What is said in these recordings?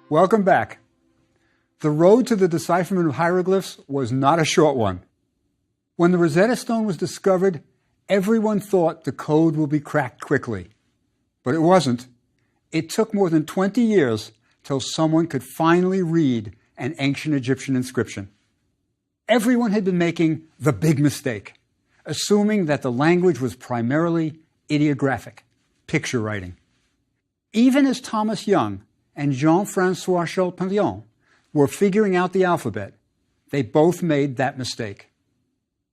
Welcome back. The road to the decipherment of hieroglyphs was not a short one. When the Rosetta Stone was discovered, everyone thought the code will be cracked quickly. But it wasn't. It took more than 20 years till someone could finally read an ancient Egyptian inscription. Everyone had been making the big mistake, assuming that the language was primarily ideographic, picture writing. Even as Thomas Young and Jean-François Champollion were figuring out the alphabet, they both made that mistake.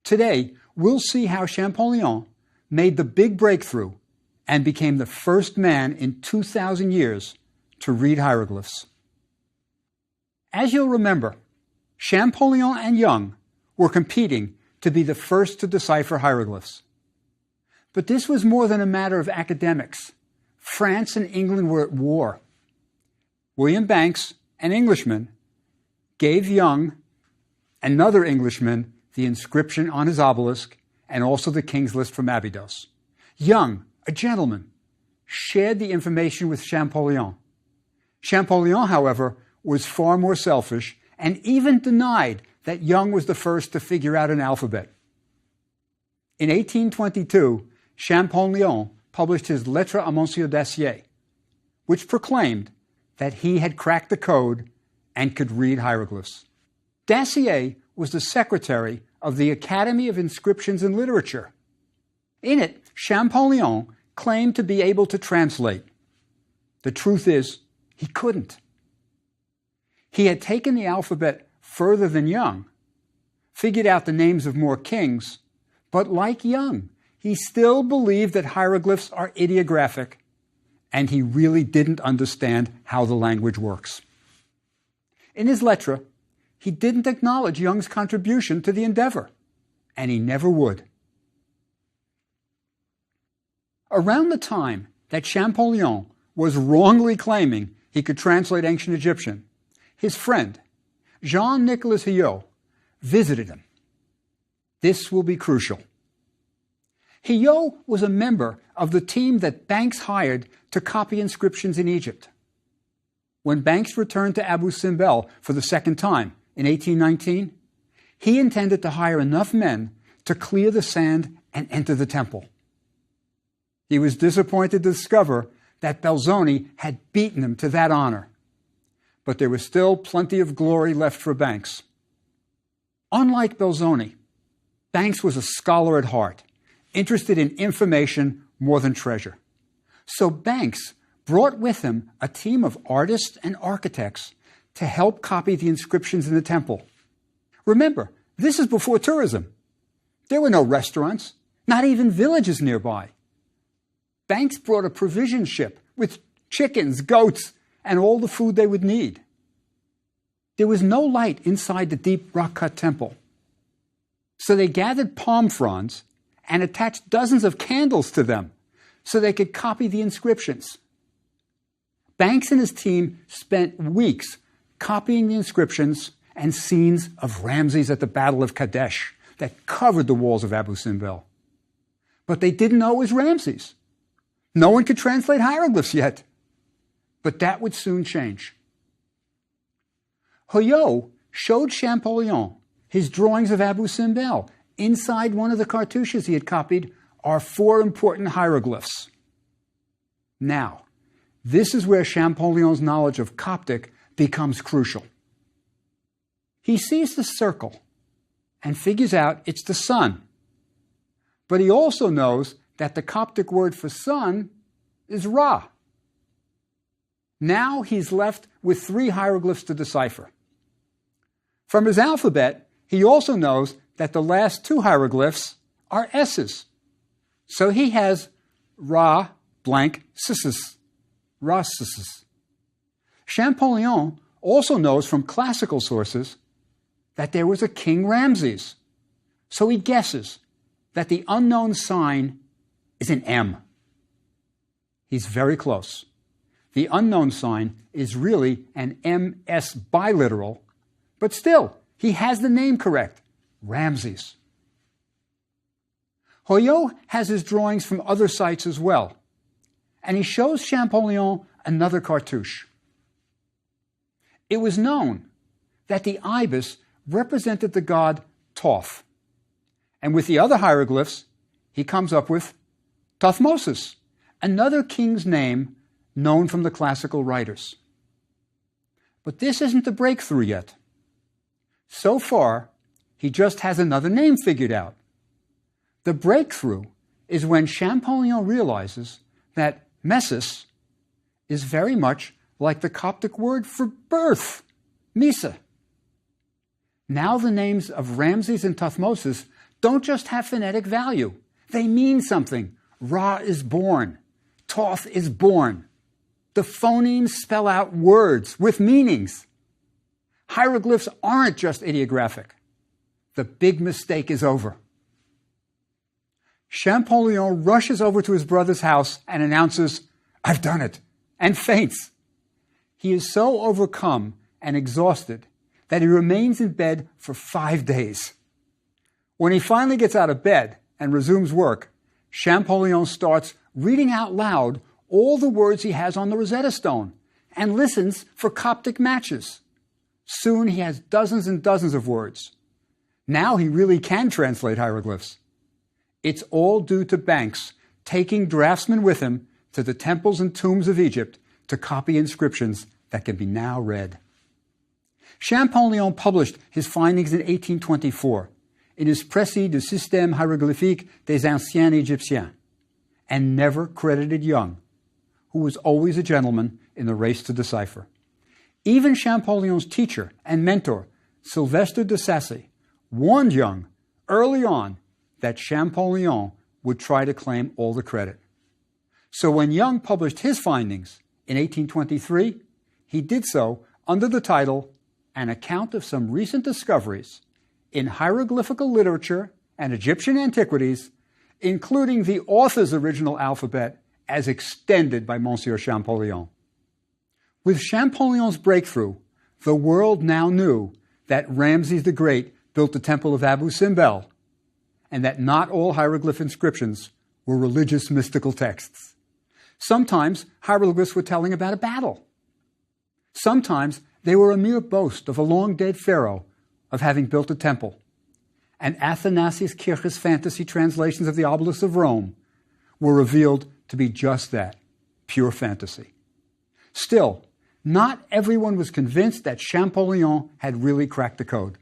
Today, we'll see how Champollion made the big breakthrough and became the first man in 2,000 years to read hieroglyphs. As you'll remember, Champollion and Young were competing to be the first to decipher hieroglyphs. But this was more than a matter of academics. France and England were at war. William Banks, an Englishman, gave Young, another Englishman, the inscription on his obelisk and also the king's list from Abydos. Young, a gentleman, shared the information with Champollion. Champollion, however, was far more selfish and even denied that Young was the first to figure out an alphabet. In 1822, Champollion published his Lettre à Monsieur Dacier, which proclaimed that he had cracked the code and could read hieroglyphs. Dacier was the secretary of the Academy of Inscriptions and Literature. In it, Champollion claimed to be able to translate. The truth is, he couldn't. He had taken the alphabet further than Young, figured out the names of more kings, but like Young, he still believed that hieroglyphs are ideographic, and he really didn't understand how the language works. In his Lettre, he didn't acknowledge Young's contribution to the endeavor, and he never would. Around the time that Champollion was wrongly claiming he could translate ancient Egyptian, his friend, Jean-Nicolas Hillot, visited him. This will be crucial. Hillot was a member of the team that Banks hired to copy inscriptions in Egypt. When Banks returned to Abu Simbel for the second time in 1819, he intended to hire enough men to clear the sand and enter the temple. He was disappointed to discover that Belzoni had beaten him to that honor. But there was still plenty of glory left for Banks. Unlike Belzoni, Banks was a scholar at heart, interested in information more than treasure. So Banks brought with him a team of artists and architects to help copy the inscriptions in the temple. Remember, this is before tourism. There were no restaurants, not even villages nearby. Banks brought a provision ship with chickens, goats, and all the food they would need. There was no light inside the deep rock-cut temple. So they gathered palm fronds and attached dozens of candles to them so they could copy the inscriptions. Banks and his team spent weeks copying the inscriptions and scenes of Ramses at the Battle of Kadesh that covered the walls of Abu Simbel. But they didn't know it was Ramses. No one could translate hieroglyphs yet. But that would soon change. Hillot showed Champollion his drawings of Abu Simbel. Inside one of the cartouches he had copied are 4 important hieroglyphs. Now, this is where Champollion's knowledge of Coptic becomes crucial. He sees the circle and figures out it's the sun. But he also knows that the Coptic word for sun is Ra. Now he's left with 3 hieroglyphs to decipher. From his alphabet, he also knows that the last 2 hieroglyphs are S's. So he has Ra blank Sissus, Ra Sissus. Champollion also knows from classical sources that there was a King Ramses. So he guesses that the unknown sign is an M. He's very close. The unknown sign is really an MS biliteral, but still, he has the name correct, Ramses. Hillot has his drawings from other sites as well, and he shows Champollion another cartouche. It was known that the ibis represented the god Thoth. And with the other hieroglyphs, he comes up with Thutmosis, another king's name known from the classical writers. But this isn't the breakthrough yet. So far, he just has another name figured out. The breakthrough is when Champollion realizes that Mesis is very much like the Coptic word for birth, Misa. Now the names of Ramses and Thutmosis don't just have phonetic value. They mean something. Ra is born. Thoth is born. The phonemes spell out words with meanings. Hieroglyphs aren't just ideographic. The big mistake is over. Champollion rushes over to his brother's house and announces, "I've done it," and faints. He is so overcome and exhausted that he remains in bed for 5 days. When he finally gets out of bed and resumes work, Champollion starts reading out loud all the words he has on the Rosetta Stone and listens for Coptic matches. Soon he has dozens and dozens of words. Now he really can translate hieroglyphs. It's all due to Banks taking draftsmen with him to the temples and tombs of Egypt to copy inscriptions that can be now read. Champollion published his findings in 1824 in his Précis du système hiéroglyphique des anciens Égyptiens, and never credited Young, who was always a gentleman in the race to decipher. Even Champollion's teacher and mentor, Sylvestre de Sacy, warned Young early on that Champollion would try to claim all the credit. So when Young published his findings in 1823, he did so under the title An Account of Some Recent Discoveries in Hieroglyphical Literature and Egyptian Antiquities, including the author's original alphabet as extended by Monsieur Champollion. With Champollion's breakthrough, the world now knew that Ramses the Great built the Temple of Abu Simbel, and that not all hieroglyph inscriptions were religious mystical texts. Sometimes hieroglyphs were telling about a battle. Sometimes they were a mere boast of a long-dead pharaoh of having built a temple. And Athanasius Kirch's fantasy translations of the obelisks of Rome were revealed to be just that, pure fantasy. Still, not everyone was convinced that Champollion had really cracked the code.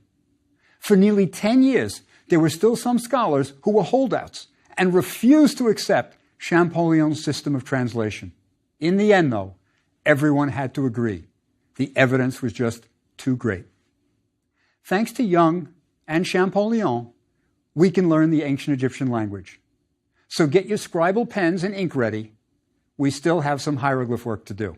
For nearly 10 years, there were still some scholars who were holdouts and refused to accept Champollion's system of translation. In the end, though, everyone had to agree. The evidence was just too great. Thanks to Young and Champollion, we can learn the ancient Egyptian language. So get your scribal pens and ink ready. We still have some hieroglyph work to do.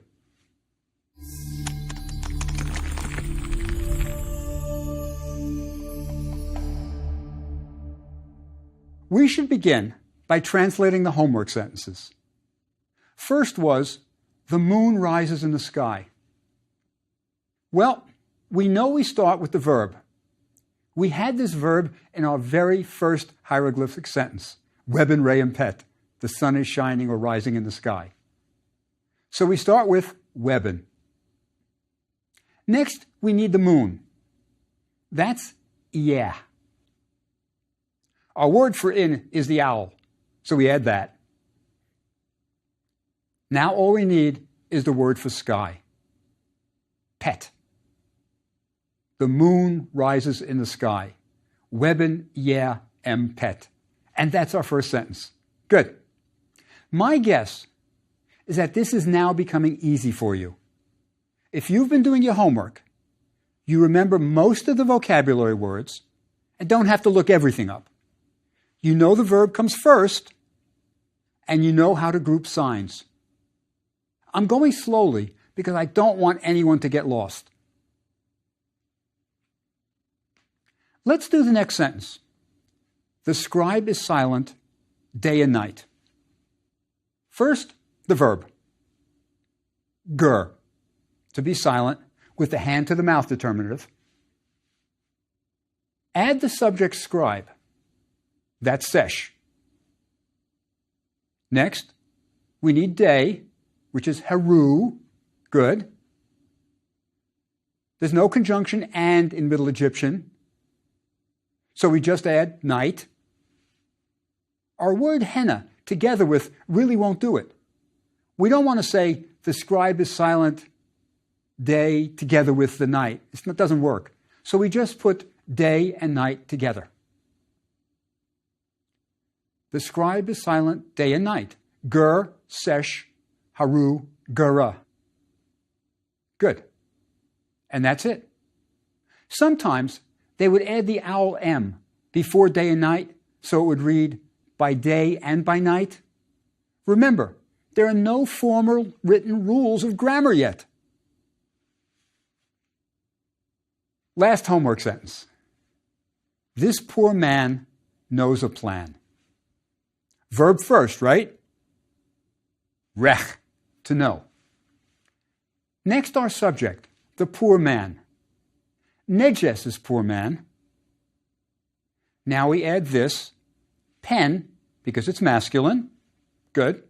We should begin by translating the homework sentences. First was, the moon rises in the sky. Well, we know we start with the verb. We had this verb in our very first hieroglyphic sentence, Weben Reim Pet, the sun is shining or rising in the sky. So we start with Weben. Next, we need the moon. That's yeah. Our word for in is the owl, so we add that. Now all we need is the word for sky. Pet. The moon rises in the sky. Weben yeah em pet. And that's our first sentence. Good. My guess is that this is now becoming easy for you. If you've been doing your homework, you remember most of the vocabulary words and don't have to look everything up. You know the verb comes first, and you know how to group signs. I'm going slowly because I don't want anyone to get lost. Let's do the next sentence. The scribe is silent day and night. First, the verb. Ger, to be silent, with the hand to the mouth determinative. Add the subject scribe. That's sesh. Next, we need day, which is heru, good. There's no conjunction and in Middle Egyptian, so we just add night. Our word henna together with really won't do it. We don't want to say the scribe is silent day together with the night. It doesn't work. So we just put day and night together. The scribe is silent day and night. Ger, sesh, haru, gera. Good. And that's it. Sometimes they would add the owl M before day and night, so it would read by day and by night. Remember, there are no formal written rules of grammar yet. Last homework sentence. This poor man knows a plan. Verb first, right? Rech, to know. Next, our subject, the poor man. Nejes is poor man. Now we add this, pen, because it's masculine. Good.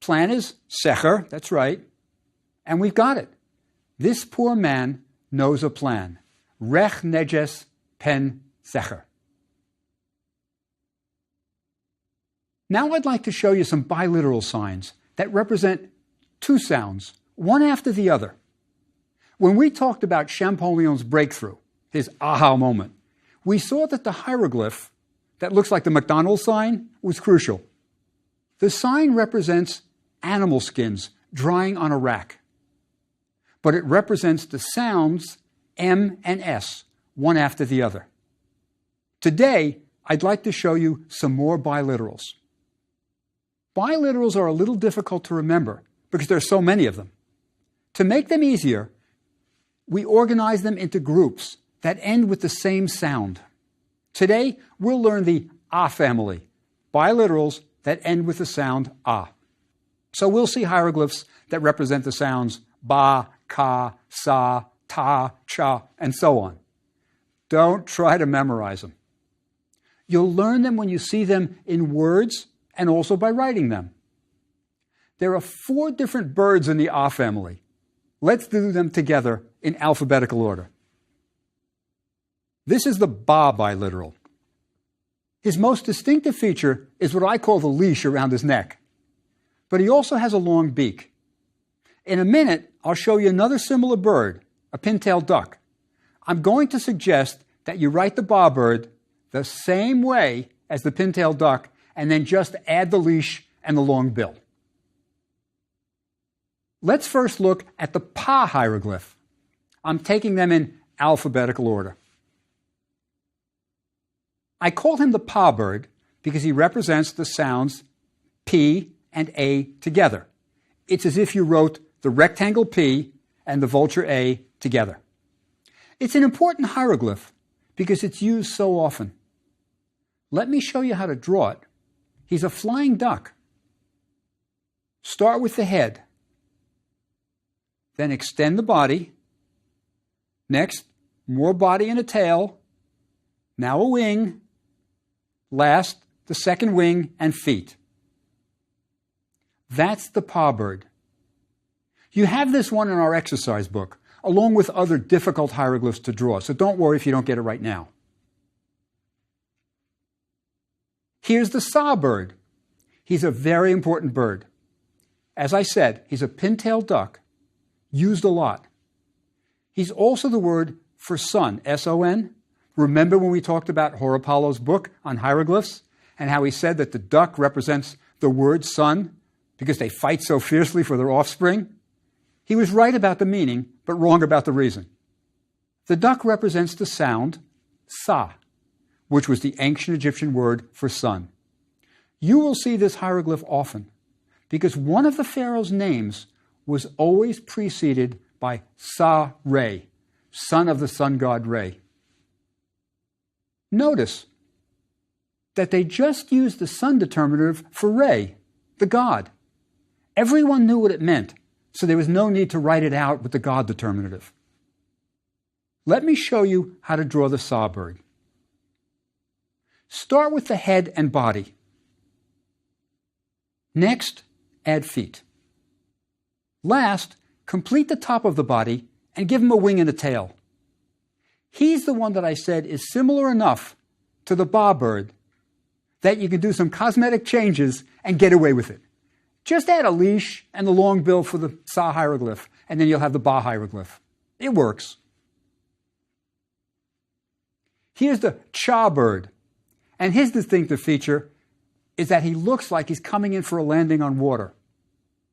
Plan is secher, that's right. And we've got it. This poor man knows a plan. Rech nejes pen secher. Now I'd like to show you some biliteral signs that represent two sounds, one after the other. When we talked about Champollion's breakthrough, his aha moment, we saw that the hieroglyph that looks like the McDonald's sign was crucial. The sign represents animal skins drying on a rack, but it represents the sounds M and S, one after the other. Today, I'd like to show you some more biliterals. Biliterals are a little difficult to remember because there are so many of them. To make them easier, we organize them into groups that end with the same sound. Today, we'll learn the A family, biliterals that end with the sound A. So we'll see hieroglyphs that represent the sounds ba, ka, sa, ta, cha, and so on. Don't try to memorize them. You'll learn them when you see them in words and also by writing them. There are 4 different birds in the A family. Let's do them together in alphabetical order. This is the ba biliteral. His most distinctive feature is what I call the leash around his neck. But he also has a long beak. In a minute, I'll show you another similar bird, a pin-tailed duck. I'm going to suggest that you write the ba bird the same way as the pin-tailed duck and then just add the leash and the long bill. Let's first look at the pa hieroglyph. I'm taking them in alphabetical order. I call him the pa bird because he represents the sounds P and A together. It's as if you wrote the rectangle P and the vulture A together. It's an important hieroglyph because it's used so often. Let me show you how to draw it. He's a flying duck. Start with the head. Then extend the body. Next, more body and a tail. Now a wing. Last, the second wing and feet. That's the pa bird. You have this one in our exercise book, along with other difficult hieroglyphs to draw, so don't worry if you don't get it right now. Here's the sa bird. He's a very important bird. As I said, he's a pin-tailed duck, used a lot. He's also the word for sun, S-O-N. Remember when we talked about Horapollo's book on hieroglyphs and how he said that the duck represents the word sun because they fight so fiercely for their offspring? He was right about the meaning, but wrong about the reason. The duck represents the sound sa, which was the ancient Egyptian word for sun. You will see this hieroglyph often because one of the pharaoh's names was always preceded by Sa-Re, son of the sun god Re. Notice that they just used the sun determinative for Re, the god. Everyone knew what it meant, so there was no need to write it out with the god determinative. Let me show you how to draw the sa bird. Start with the head and body. Next, add feet. Last, complete the top of the body and give him a wing and a tail. He's the one that I said is similar enough to the ba bird that you can do some cosmetic changes and get away with it. Just add a leash and the long bill for the sa hieroglyph, and then you'll have the ba hieroglyph. It works. Here's the cha bird, and his distinctive feature is that he looks like he's coming in for a landing on water.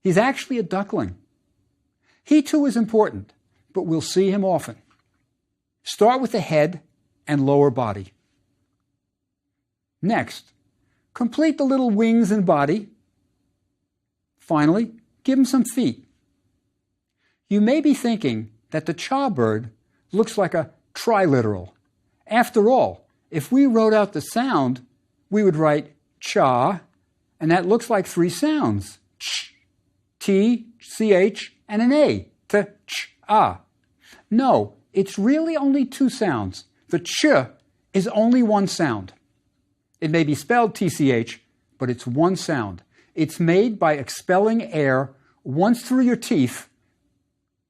He's actually a duckling. He too is important, but we'll see him often. Start with the head and lower body. Next, complete the little wings and body. Finally, give him some feet. You may be thinking that the cha bird looks like a triliteral. After all, if we wrote out the sound, we would write cha, and that looks like three sounds. Ch, T, CH, and an A, to ch, ah. No, it's really only two sounds. The ch is only one sound. It may be spelled TCH, but it's one sound. It's made by expelling air once through your teeth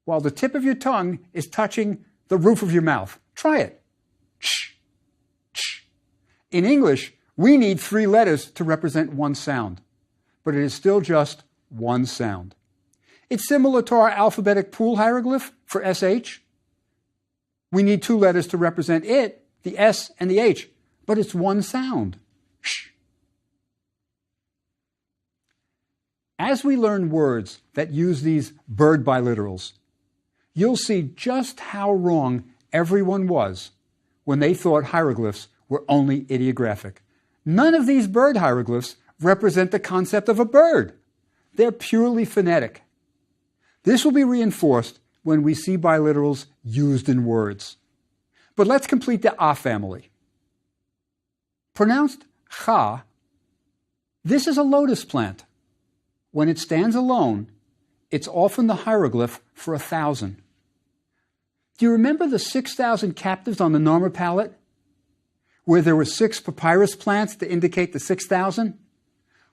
while the tip of your tongue is touching the roof of your mouth. Try it. Ch, ch. In English, we need three letters to represent one sound, but it is still just one sound. It's similar to our alphabetic pool hieroglyph for SH. We need two letters to represent it, the S and the H, but it's one sound. Sh. As we learn words that use these bird biliterals, you'll see just how wrong everyone was when they thought hieroglyphs were only ideographic. None of these bird hieroglyphs represent the concept of a bird. They're purely phonetic. This will be reinforced when we see biliterals used in words. But let's complete the A family. Pronounced cha, this is a lotus plant. When it stands alone, it's often the hieroglyph for 1,000. Do you remember the 6,000 captives on the Narmer palette, where there were 6 papyrus plants to indicate the 6,000?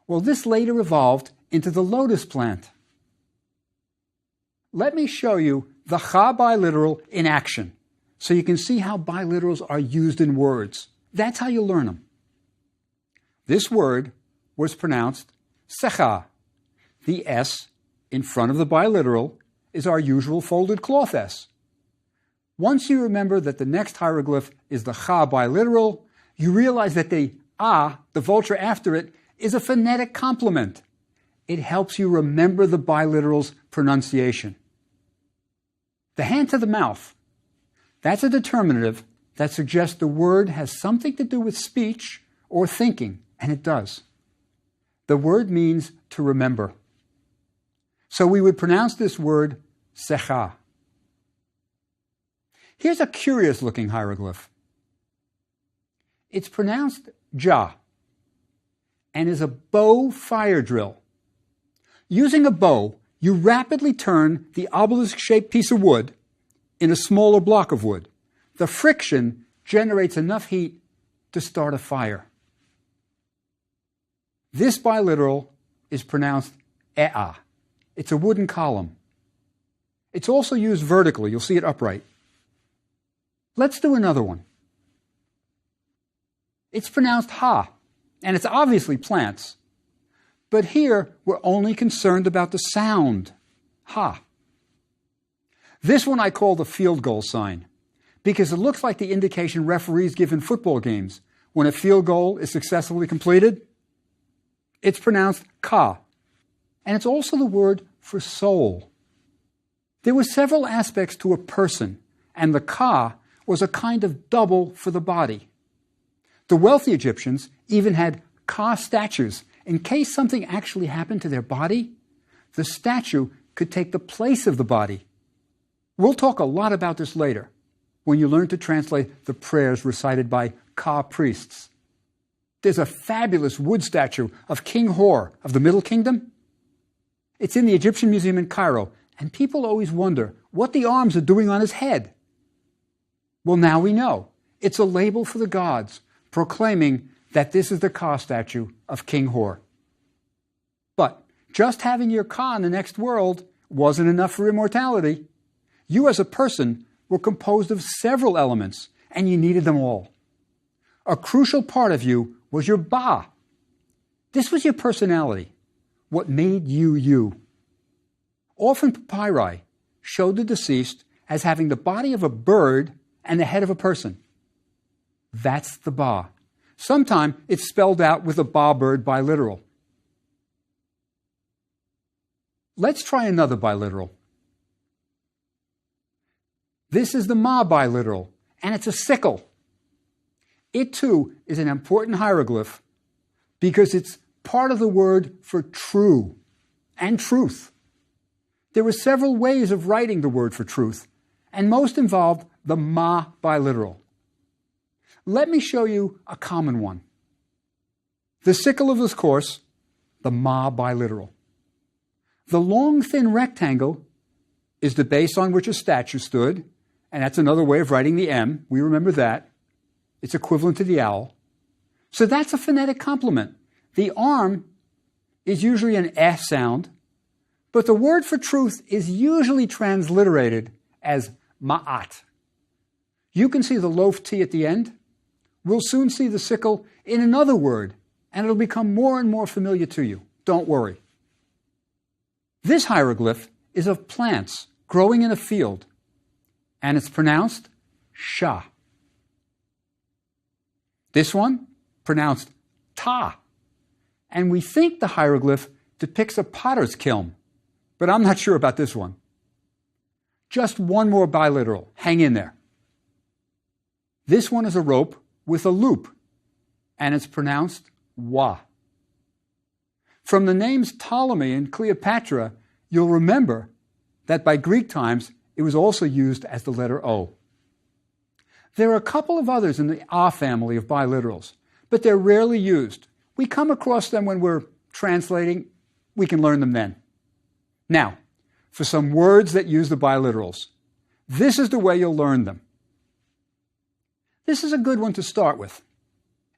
Well, this later evolved into the lotus plant. Let me show you the cha biliteral in action, so you can see how biliterals are used in words. That's how you learn them. This word was pronounced secha. The S in front of the biliteral is our usual folded cloth S. Once you remember that the next hieroglyph is the cha biliteral, you realize that the A, the vulture after it, is a phonetic complement. It helps you remember the biliteral's pronunciation. The hand to the mouth, that's a determinative that suggests the word has something to do with speech or thinking, and it does. The word means to remember. So we would pronounce this word secha. Here's a curious-looking hieroglyph. It's pronounced ja and is a bow fire drill. Using a bow, you rapidly turn the obelisk-shaped piece of wood in a smaller block of wood. The friction generates enough heat to start a fire. This biliteral is pronounced ea. It's a wooden column. It's also used vertically. You'll see it upright. Let's do another one. It's pronounced ha, and it's obviously plants. But here, we're only concerned about the sound, ha. This one I call the field goal sign, because it looks like the indication referees give in football games when a field goal is successfully completed. It's pronounced ka, and it's also the word for soul. There were several aspects to a person, and the ka was a kind of double for the body. The wealthy Egyptians even had ka statues. In case something actually happened to their body, the statue could take the place of the body. We'll talk a lot about this later, when you learn to translate the prayers recited by ka priests. There's a fabulous wood statue of King Hor of the Middle Kingdom. It's in the Egyptian Museum in Cairo, and people always wonder what the arms are doing on his head. Well, now we know. It's a label for the gods, proclaiming that this is the Ka statue of King Hor. But just having your Ka in the next world wasn't enough for immortality. You as a person were composed of several elements, and you needed them all. A crucial part of you was your ba. This was your personality, what made you you. Often papyri showed the deceased as having the body of a bird and the head of a person. That's the ba. Sometimes it's spelled out with a ba bird biliteral. Let's try another biliteral. This is the ma biliteral, and it's a sickle. It too is an important hieroglyph because it's part of the word for true and truth. There were several ways of writing the word for truth, and most involved the ma biliteral. Let me show you a common one. The sickle of this course, the ma biliteral. The long, thin rectangle is the base on which a statue stood, and that's another way of writing the M. We remember that. It's equivalent to the owl. So that's a phonetic complement. The arm is usually an eh sound, but the word for truth is usually transliterated as ma'at. You can see the loaf T at the end. We'll soon see the sickle in another word, and it'll become more and more familiar to you. Don't worry. This hieroglyph is of plants growing in a field, and it's pronounced sha. This one, pronounced ta. And we think the hieroglyph depicts a potter's kiln, but I'm not sure about this one. Just one more biliteral. Hang in there. This one is a rope with a loop, and it's pronounced wa. From the names Ptolemy and Cleopatra, you'll remember that by Greek times, it was also used as the letter O. There are a couple of others in the A family of biliterals, but they're rarely used. We come across them when we're translating. We can learn them then. Now, for some words that use the biliterals. This is the way you'll learn them. This is a good one to start with.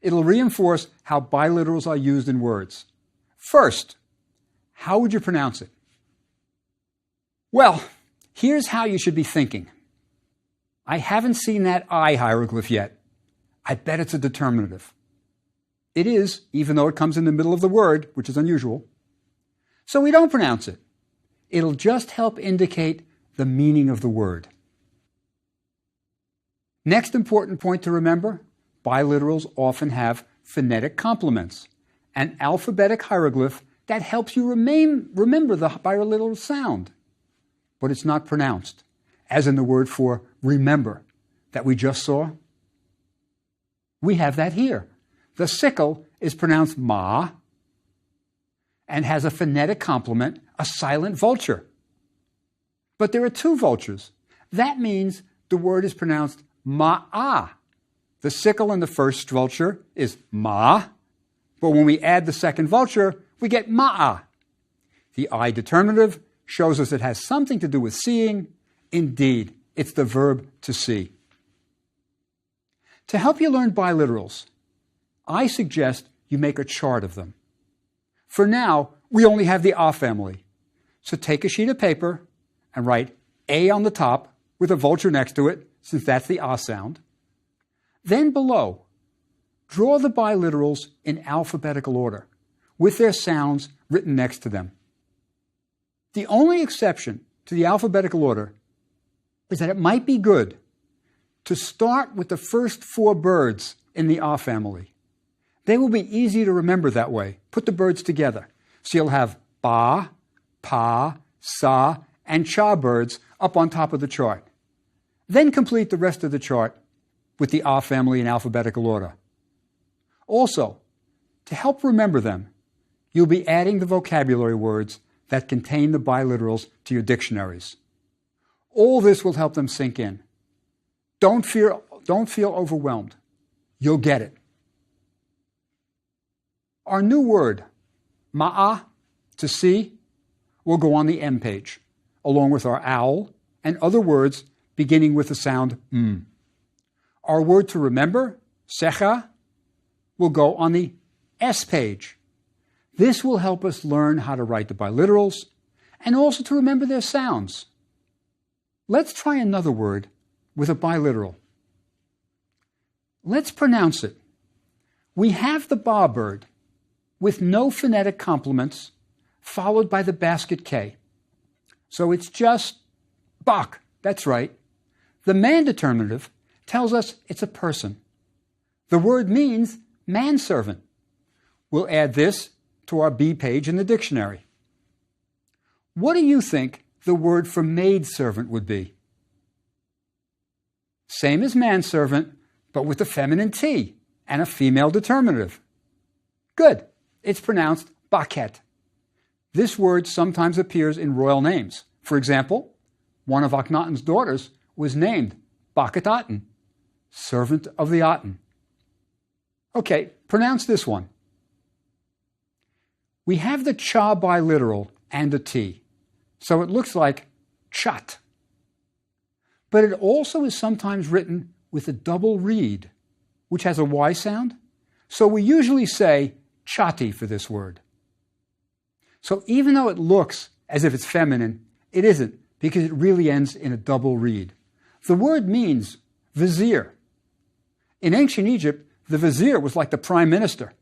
It'll reinforce how biliterals are used in words. First, how would you pronounce it? Well, here's how you should be thinking. I haven't seen that I hieroglyph yet. I bet it's a determinative. It is, even though it comes in the middle of the word, which is unusual. So we don't pronounce it. It'll just help indicate the meaning of the word. Next important point to remember, biliterals often have phonetic complements, an alphabetic hieroglyph that helps you remember the biliteral sound. But it's not pronounced, as in the word for remember that we just saw. We have that here. The sickle is pronounced ma and has a phonetic complement, a silent vulture. But there are two vultures. That means the word is pronounced ma'a. The sickle in the first vulture is ma, but when we add the second vulture, we get ma'a. The I determinative shows us it has something to do with seeing. Indeed, it's the verb to see. To help you learn biliterals, I suggest you make a chart of them. For now, we only have the A family. So take a sheet of paper and write A on the top with a vulture next to it, since that's the A sound. Then below, draw the biliterals in alphabetical order, with their sounds written next to them. The only exception to the alphabetical order is that it might be good to start with the first four birds in the A family. They will be easy to remember that way. Put the birds together. So you'll have ba, pa, sa, and cha birds up on top of the chart. Then complete the rest of the chart with the A family in alphabetical order. Also, to help remember them, you'll be adding the vocabulary words that contain the biliterals to your dictionaries. All this will help them sink in. Don't feel overwhelmed. You'll get it. Our new word, ma'a, to see, will go on the M page, along with our owl and other words beginning with the sound m. Our word to remember, secha, will go on the S page. This will help us learn how to write the biliterals and also to remember their sounds. Let's try another word with a biliteral. Let's pronounce it. We have the ba bird with no phonetic complements, followed by the basket K. So it's just bak. That's right. The man determinative tells us it's a person. The word means manservant. We'll add this to our B page in the dictionary. What do you think the word for maidservant would be? Same as manservant, but with a feminine T and a female determinative. Good. It's pronounced baket. This word sometimes appears in royal names. For example, one of Akhenaten's daughters was named Bakhet-Aten, servant of the Aten. Okay, pronounce this one. We have the cha biliteral and a T, so it looks like chat. But it also is sometimes written with a double reed, which has a Y sound, so we usually say chati for this word. So even though it looks as if it's feminine, it isn't, because it really ends in a double reed. The word means vizier. In ancient Egypt, the vizier was like the prime minister.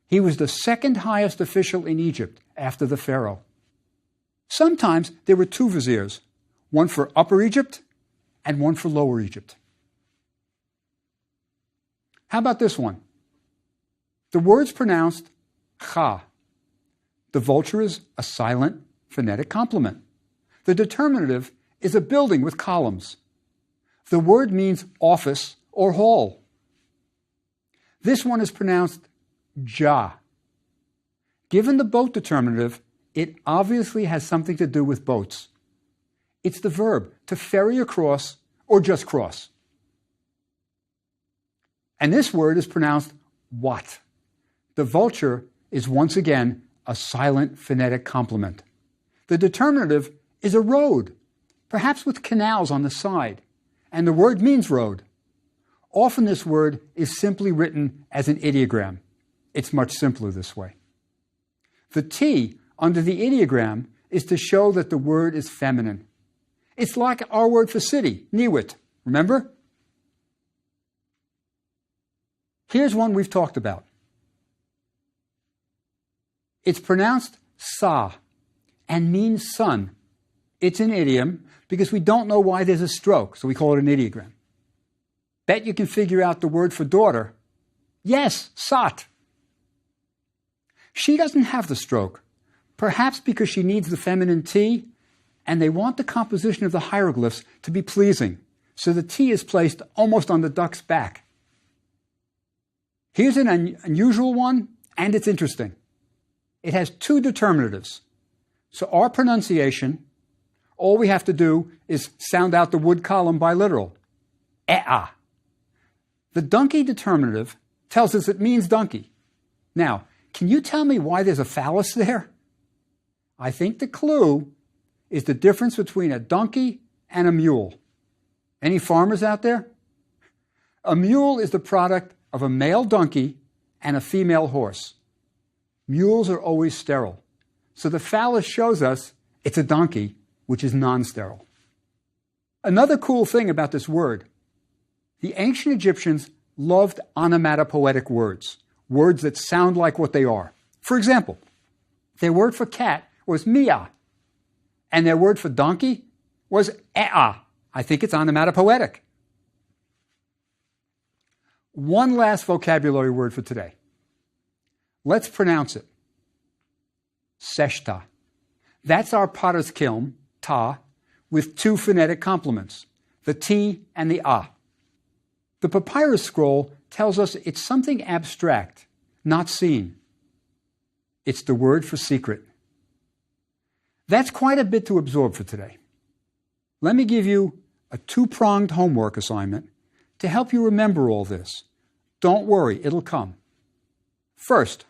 He was the second highest official in Egypt after the pharaoh. Sometimes there were two viziers, one for Upper Egypt and one for Lower Egypt. How about this one? The word's pronounced cha. The vulture is a silent phonetic complement. The determinative is a building with columns. The word means office or hall. This one is pronounced ja. Given the boat determinative, it obviously has something to do with boats. It's the verb to ferry across or just cross. And this word is pronounced wat. The vulture is once again a silent phonetic complement. The determinative is a road, perhaps with canals on the side, and the word means road. Often this word is simply written as an ideogram. It's much simpler this way. The T under the ideogram is to show that the word is feminine. It's like our word for city, niwit. Remember? Here's one we've talked about. It's pronounced sa and means sun. It's an idiom because we don't know why there's a stroke, so we call it an ideogram. Bet you can figure out the word for daughter. Yes, sat. She doesn't have the stroke, perhaps because she needs the feminine T, and they want the composition of the hieroglyphs to be pleasing, so the T is placed almost on the duck's back. Here's an unusual one, and it's interesting. It has two determinatives. So our pronunciation, all we have to do is sound out the wood column biliteral. Ea. The donkey determinative tells us it means donkey. Now, can you tell me why there's a phallus there? I think the clue is the difference between a donkey and a mule. Any farmers out there? A mule is the product of a male donkey and a female horse. Mules are always sterile. So the phallus shows us it's a donkey, which is non-sterile. Another cool thing about this word, the ancient Egyptians loved onomatopoetic words, words that sound like what they are. For example, their word for cat was mia, and their word for donkey was ea. I think it's onomatopoetic. One last vocabulary word for today. Let's pronounce it. Seshta. That's our potter's kiln, ta, with two phonetic complements, the T and the A. The papyrus scroll tells us it's something abstract, not seen. It's the word for secret. That's quite a bit to absorb for today. Let me give you a two-pronged homework assignment to help you remember all this. Don't worry, it'll come. First,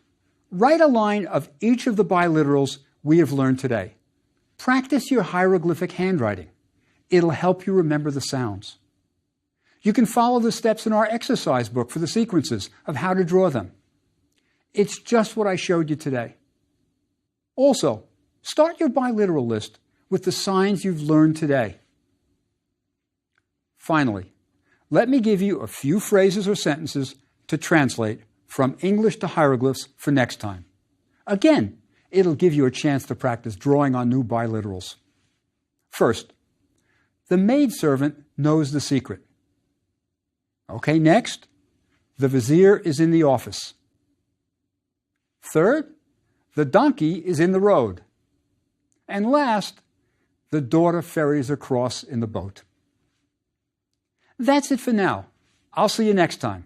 write a line of each of the biliterals we have learned today. Practice your hieroglyphic handwriting. It'll help you remember the sounds. You can follow the steps in our exercise book for the sequences of how to draw them. It's just what I showed you today. Also, start your biliteral list with the signs you've learned today. Finally, let me give you a few phrases or sentences to translate from English to hieroglyphs for next time. Again, it'll give you a chance to practice drawing on new biliterals. First, the maidservant knows the secret. Okay, next, the vizier is in the office. Third, the donkey is in the road. And last, the daughter ferries across in the boat. That's it for now. I'll see you next time.